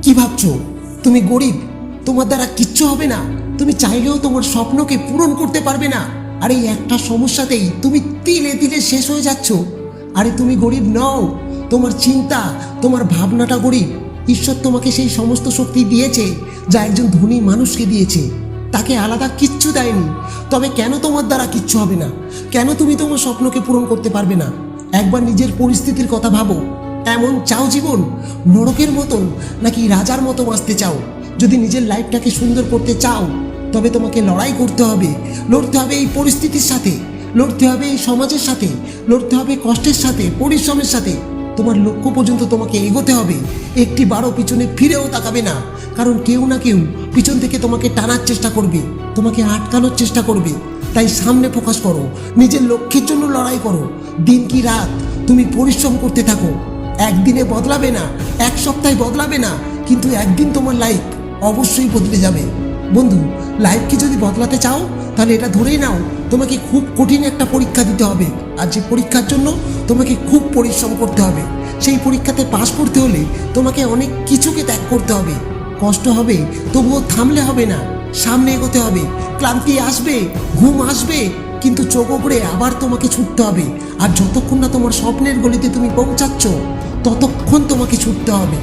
কি ভাবছো তুমি গরিব, তোমার দ্বারা কিচ্ছু হবে না, তুমি চাইলেও তোমার স্বপ্নকে পূরণ করতে পারবে না। আর এই একটা সমস্যাতেই তুমি তিলে তিলে শেষ হয়ে যাচ্ছ। আরে তুমি গরিব নও, তোমার চিন্তা, তোমার ভাবনাটা গরিব। ঈশ্বর তোমাকে সেই সমস্ত শক্তি দিয়েছে যা একজন ধনী মানুষকে দিয়েছে, তাকে আলাদা কিচ্ছু দেয়নি। তবে কেন তোমার দ্বারা কিচ্ছু হবে না? কেন তুমি তোমার স্বপ্নকে পূরণ করতে পারবে না? একবার নিজের পরিস্থিতির কথা ভাবো। এমন চাও জীবন নরকের মতন, নাকি রাজার মতো বাঁচতে চাও? যদি নিজের লাইফটাকে সুন্দর করতে চাও তবে তোমাকে লড়াই করতে হবে, লড়তে হবে এই পরিস্থিতির সাথে, লড়তে হবে এই সমাজের সাথে, লড়তে হবে কষ্টের সাথে, পরিশ্রমের সাথে। তোমার লক্ষ্য পর্যন্ত তোমাকে এগোতে হবে, একটি বারও পিছনে ফিরেও তাকাবে না। কারণ কেউ না কেউ পিছন থেকে তোমাকে টানার চেষ্টা করবে, তোমাকে আটকানোর চেষ্টা করবে। তাই সামনে ফোকাস করো, নিজের লক্ষ্যের জন্য লড়াই করো। দিন কি রাত তুমি পরিশ্রম করতে থাকো। একদিনে বদলাবে না, এক সপ্তাহে বদলাবে না, কিন্তু একদিন তোমার লাইফ অবশ্যই বদলে যাবে। বন্ধু, লাইফকে যদি বদলাতে চাও তাহলে এটা ধরেই নাও তোমাকে খুব কঠিন একটা পরীক্ষা দিতে হবে। আর যে পরীক্ষার জন্য তোমাকে খুব পরিশ্রম করতে হবে, সেই পরীক্ষাতে পাস করতে হলে তোমাকে অনেক কিছুকে ত্যাগ করতে হবে। কষ্ট হবে, তবুও থামলে হবে না, সামনে এগোতে হবে। ক্লান্তি আসবে, ঘুম আসবে, কিন্তু চোখ উপড়ে আবার তোমাকে ছুটতে হবে। আর যতক্ষণ না তোমার স্বপ্নের গলিতে তুমি পৌঁছাচ্ছ ততক্ষণ তোমাকে ছুটতে হবে।